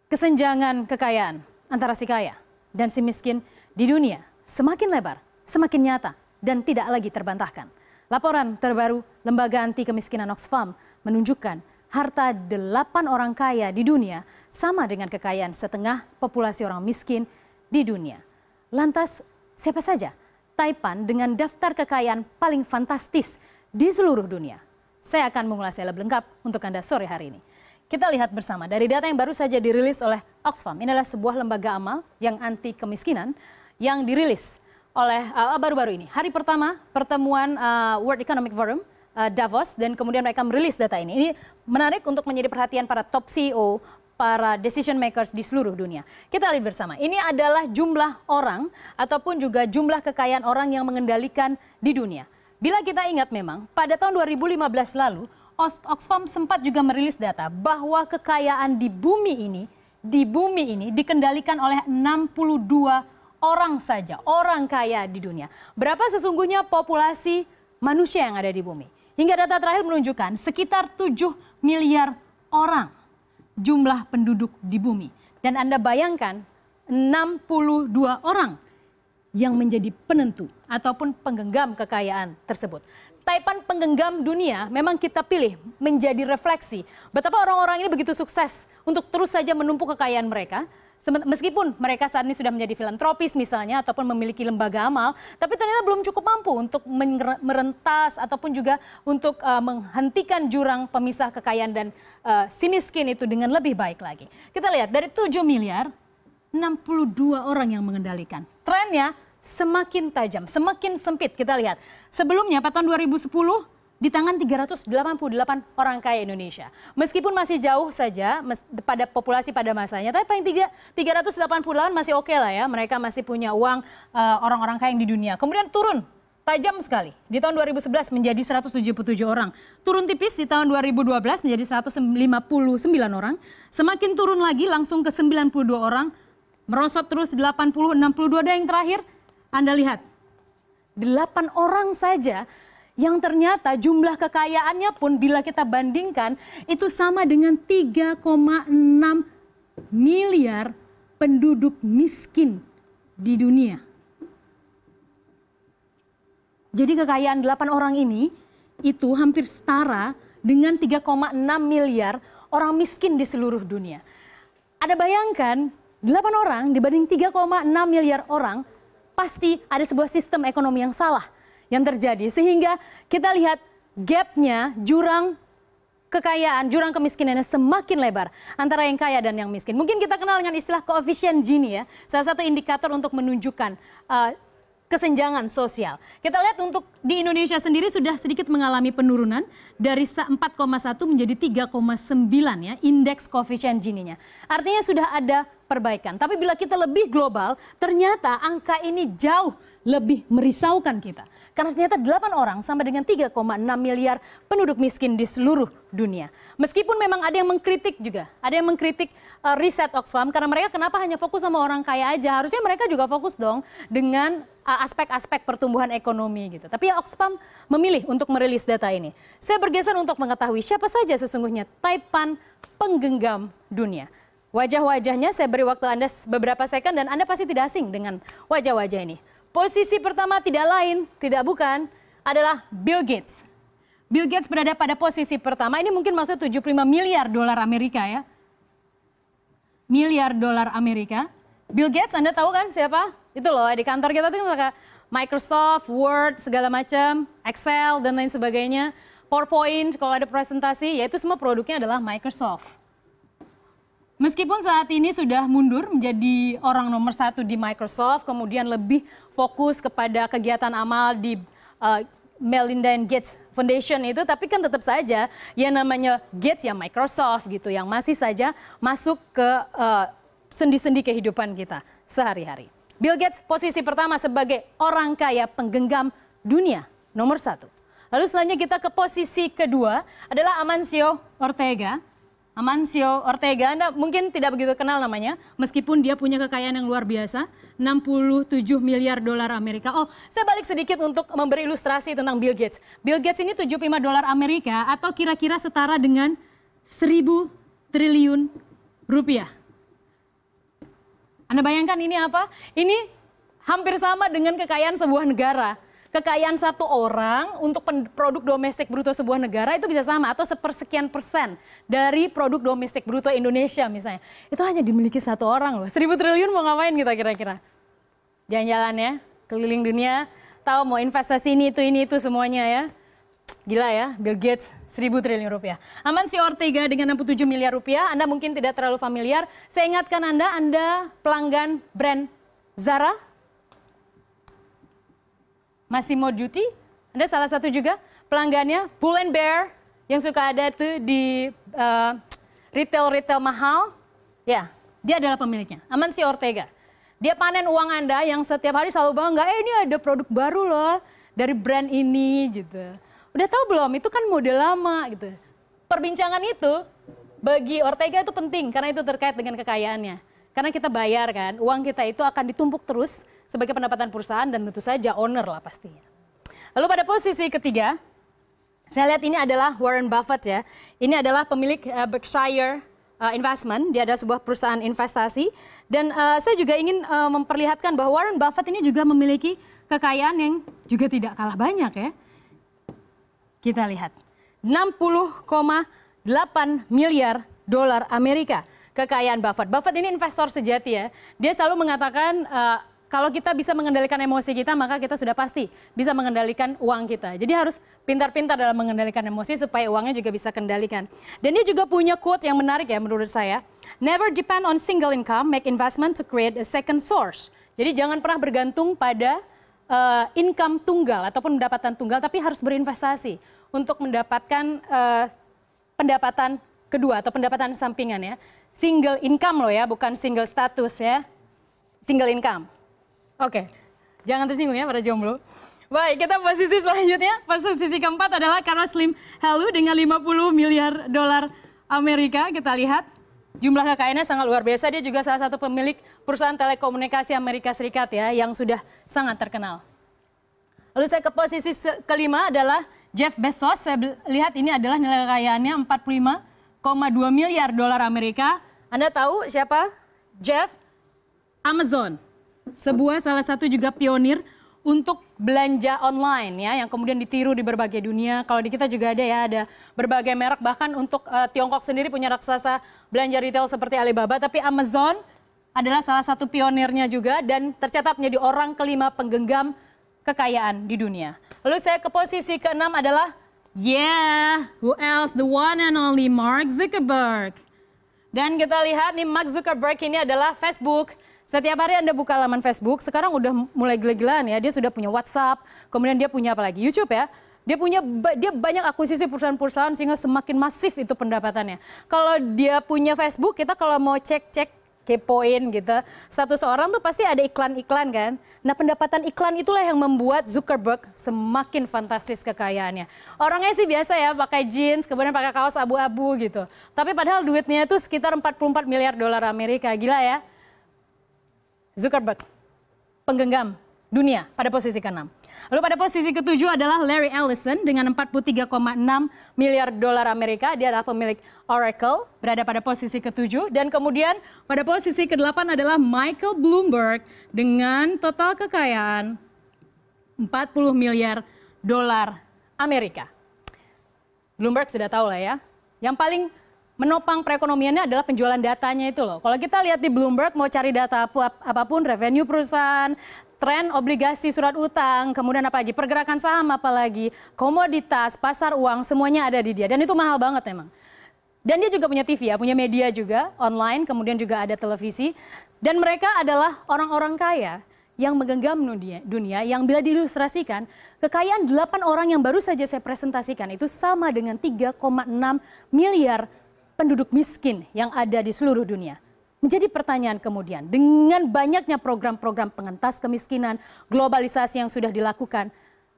Kesenjangan kekayaan antara si kaya dan si miskin di dunia semakin lebar, semakin nyata, dan tidak lagi terbantahkan. Laporan terbaru Lembaga Anti Kemiskinan Oxfam menunjukkan harta 8 orang kaya di dunia sama dengan kekayaan setengah populasi orang miskin di dunia. Lantas, siapa saja Taipan dengan daftar kekayaan paling fantastis di seluruh dunia? Saya akan mengulasnya lebih lengkap untuk Anda sore hari ini. Kita lihat bersama dari data yang baru saja dirilis oleh Oxfam. Ini adalah sebuah lembaga amal yang anti kemiskinan yang dirilis oleh baru-baru ini. Hari pertama pertemuan World Economic Forum Davos, dan kemudian mereka merilis data ini. Ini menarik untuk menjadi perhatian para top CEO, para decision makers di seluruh dunia. Kita lihat bersama. Ini adalah jumlah orang ataupun juga jumlah kekayaan orang yang mengendalikan di dunia. Bila kita ingat memang pada tahun 2015 lalu Oxfam sempat juga merilis data bahwa kekayaan di bumi ini dikendalikan oleh 62 orang saja, orang kaya di dunia. Berapa sesungguhnya populasi manusia yang ada di bumi? Hingga data terakhir menunjukkan sekitar 7 miliar orang jumlah penduduk di bumi. Dan Anda bayangkan 62 orang yang menjadi penentu ataupun penggenggam kekayaan tersebut. Taipan penggenggam dunia memang kita pilih menjadi refleksi betapa orang-orang ini begitu sukses untuk terus saja menumpuk kekayaan mereka. Meskipun mereka saat ini sudah menjadi filantropis misalnya ataupun memiliki lembaga amal, tapi ternyata belum cukup mampu untuk merentas ataupun juga untuk menghentikan jurang pemisah kekayaan dan si miskin itu dengan lebih baik lagi. Kita lihat dari 7 miliar, 62 orang yang mengendalikan. Trennya semakin tajam, semakin sempit. Kita lihat sebelumnya pada tahun 2010 di tangan 388 orang kaya Indonesia. Meskipun masih jauh saja pada populasi pada masanya, tapi paling 388 masih oke lah ya. Mereka masih punya uang, orang-orang kaya yang di dunia. Kemudian turun tajam sekali. Di tahun 2011 menjadi 177 orang. Turun tipis di tahun 2012 menjadi 159 orang. Semakin turun lagi langsung ke 92 orang. Merosot terus 80, 62, dan yang terakhir Anda lihat 8 orang saja yang ternyata jumlah kekayaannya pun bila kita bandingkan itu sama dengan 3,6 miliar penduduk miskin di dunia. Jadi kekayaan 8 orang ini itu hampir setara dengan 3,6 miliar orang miskin di seluruh dunia. Ada bayangkan 8 orang dibanding 3,6 miliar orang, pasti ada sebuah sistem ekonomi yang salah yang terjadi. Sehingga kita lihat gapnya, jurang kekayaan, jurang kemiskinannya semakin lebar antara yang kaya dan yang miskin. Mungkin kita kenal dengan istilah koefisien Gini ya, salah satu indikator untuk menunjukkan kesenjangan sosial. Kita lihat untuk di Indonesia sendiri sudah sedikit mengalami penurunan dari 4,1 menjadi 3,9 ya, indeks koefisien Gini-nya. Artinya sudah ada perbaikan. Tapi bila kita lebih global, ternyata angka ini jauh lebih merisaukan kita. Karena ternyata 8 orang sama dengan 3,6 miliar penduduk miskin di seluruh dunia. Meskipun memang ada yang mengkritik juga. Ada yang mengkritik riset Oxfam karena mereka kenapa hanya fokus sama orang kaya aja. Harusnya mereka juga fokus dong dengan aspek-aspek pertumbuhan ekonomi gitu. Tapi Oxfam memilih untuk merilis data ini. Saya bergeser untuk mengetahui siapa saja sesungguhnya Taipan penggenggam dunia. Wajah-wajahnya saya beri waktu Anda beberapa second dan Anda pasti tidak asing dengan wajah-wajah ini. Posisi pertama tidak lain, tidak bukan, adalah Bill Gates. Bill Gates berada pada posisi pertama. Ini mungkin maksud 75 miliar dolar Amerika ya. Miliar dolar Amerika. Bill Gates Anda tahu kan siapa? Itu loh di kantor kita tuh Microsoft, Word, segala macam, Excel dan lain sebagainya. PowerPoint kalau ada presentasi, ya itu semua produknya adalah Microsoft. Meskipun saat ini sudah mundur menjadi orang nomor 1 di Microsoft, kemudian lebih fokus kepada kegiatan amal di Melinda and Gates Foundation itu, tapi kan tetap saja yang namanya Gates ya Microsoft gitu, yang masih saja masuk ke sendi-sendi kehidupan kita sehari-hari. Bill Gates posisi pertama sebagai orang kaya penggenggam dunia nomor 1. Lalu selanjutnya kita ke posisi kedua adalah Amancio Ortega. Amancio Ortega, Anda mungkin tidak begitu kenal namanya, meskipun dia punya kekayaan yang luar biasa, 67 miliar dolar Amerika. Oh, saya balik sedikit untuk memberi ilustrasi tentang Bill Gates. Bill Gates ini 75 dolar Amerika atau kira-kira setara dengan 1.000 triliun rupiah. Anda bayangkan ini apa? Ini hampir sama dengan kekayaan sebuah negara. Kekayaan satu orang untuk produk domestik bruto sebuah negara itu bisa sama atau sepersekian persen dari produk domestik bruto Indonesia misalnya. Itu hanya dimiliki satu orang loh. 1.000 triliun mau ngapain kita kira-kira? Jalan-jalan ya, keliling dunia, tahu mau investasi ini itu semuanya ya. Gila ya, Bill Gates 1.000 triliun rupiah. Amancio Ortega dengan 67 miliar rupiah, Anda mungkin tidak terlalu familiar. Saya ingatkan Anda pelanggan brand Zara, Massimo Dutti, Anda salah satu juga pelanggannya. Pull and Bear yang suka ada tuh di retail mahal, ya dia adalah pemiliknya. Amancio Ortega. Dia panen uang Anda yang setiap hari selalu bangga, ini ada produk baru loh dari brand ini gitu. Udah tahu belum? Itu kan model lama gitu. Perbincangan itu bagi Ortega itu penting karena itu terkait dengan kekayaannya. Karena kita bayar kan, uang kita itu akan ditumpuk terus sebagai pendapatan perusahaan dan tentu saja owner lah pastinya. Lalu pada posisi ketiga, saya lihat ini adalah Warren Buffett ya. Ini adalah pemilik Berkshire Investment, dia adalah sebuah perusahaan investasi. Dan saya juga ingin memperlihatkan bahwa Warren Buffett ini juga memiliki kekayaan yang juga tidak kalah banyak ya. Kita lihat, 60,8 miliar dolar Amerika kekayaan Buffett. Buffett ini investor sejati ya. Dia selalu mengatakan kalau kita bisa mengendalikan emosi kita, maka kita sudah pasti bisa mengendalikan uang kita. Jadi harus pintar-pintar dalam mengendalikan emosi supaya uangnya juga bisa kendalikan. Dan dia juga punya quote yang menarik ya menurut saya. Never depend on single income, make investment to create a second source. Jadi jangan pernah bergantung pada income tunggal ataupun pendapatan tunggal, tapi harus berinvestasi untuk mendapatkan pendapatan kedua atau pendapatan sampingan ya. Single income loh ya, bukan single status ya. Single income. Oke, jangan tersinggung ya para jomblo. Baik, kita posisi selanjutnya. Posisi keempat adalah Carlos Slim Helú dengan 50 miliar dolar Amerika. Kita lihat jumlah kekayaannya sangat luar biasa. Dia juga salah satu pemilik perusahaan telekomunikasi Amerika Serikat ya, yang sudah sangat terkenal. Lalu saya ke posisi kelima adalah Jeff Bezos. Saya lihat ini adalah nilai kekayaannya 45,2 miliar dolar Amerika. Anda tahu siapa? Jeff? Amazon. Sebuah salah satu juga pionir untuk belanja online ya, yang kemudian ditiru di berbagai dunia. Kalau di kita juga ada ya, ada berbagai merek, bahkan untuk Tiongkok sendiri punya raksasa belanja retail seperti Alibaba, tapi Amazon adalah salah satu pionirnya juga dan tercatat menjadi orang kelima penggenggam kekayaan di dunia. Lalu saya ke posisi keenam adalah who else? The one and only Mark Zuckerberg. Dan kita lihat nih, Mark Zuckerberg ini adalah Facebook. Setiap hari Anda buka laman Facebook, sekarang udah mulai gila-gilaan ya. Dia sudah punya WhatsApp, kemudian dia punya apa lagi? YouTube ya. Dia banyak akuisisi perusahaan-perusahaan sehingga semakin masif itu pendapatannya. Kalau dia punya Facebook, kita kalau mau cek-cek, kepoin gitu, status orang tuh pasti ada iklan-iklan kan. Nah, pendapatan iklan itulah yang membuat Zuckerberg semakin fantastis kekayaannya. Orangnya sih biasa ya, pakai jeans, kemudian pakai kaos abu-abu gitu. Tapi padahal duitnya itu sekitar 44 miliar dolar Amerika. Gila ya. Zuckerberg, penggenggam dunia pada posisi ke-6. Lalu pada posisi ke-7 adalah Larry Ellison dengan 43,6 miliar dolar Amerika. Dia adalah pemilik Oracle, berada pada posisi ke-7. Dan kemudian pada posisi ke-8 adalah Michael Bloomberg dengan total kekayaan 40 miliar dolar Amerika. Bloomberg sudah tahu lah ya. Yang paling menopang perekonomiannya adalah penjualan datanya itu loh. Kalau kita lihat di Bloomberg, mau cari data apapun, revenue perusahaan, tren obligasi surat utang, kemudian apalagi pergerakan saham, apalagi komoditas, pasar uang, semuanya ada di dia. Dan itu mahal banget memang. Dan dia juga punya TV ya, punya media juga online, kemudian juga ada televisi. Dan mereka adalah orang-orang kaya yang menggenggam dunia, yang bila diilustrasikan, kekayaan 8 orang yang baru saja saya presentasikan itu sama dengan 3,6 miliar penduduk miskin yang ada di seluruh dunia. Menjadi pertanyaan kemudian, dengan banyaknya program-program pengentas kemiskinan, globalisasi yang sudah dilakukan,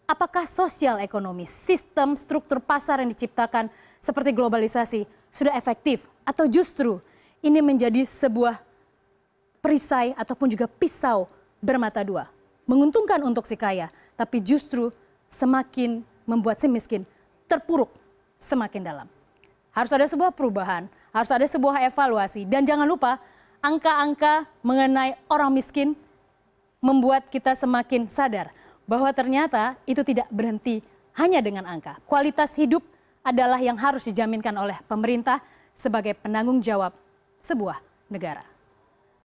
apakah sosial ekonomi, sistem struktur pasar yang diciptakan seperti globalisasi sudah efektif? Atau justru ini menjadi sebuah perisai ataupun juga pisau bermata dua? Menguntungkan untuk si kaya, tapi justru semakin membuat si miskin terpuruk semakin dalam. Harus ada sebuah perubahan, harus ada sebuah evaluasi. Dan jangan lupa, angka-angka mengenai orang miskin membuat kita semakin sadar bahwa ternyata itu tidak berhenti hanya dengan angka. Kualitas hidup adalah yang harus dijaminkan oleh pemerintah sebagai penanggung jawab sebuah negara.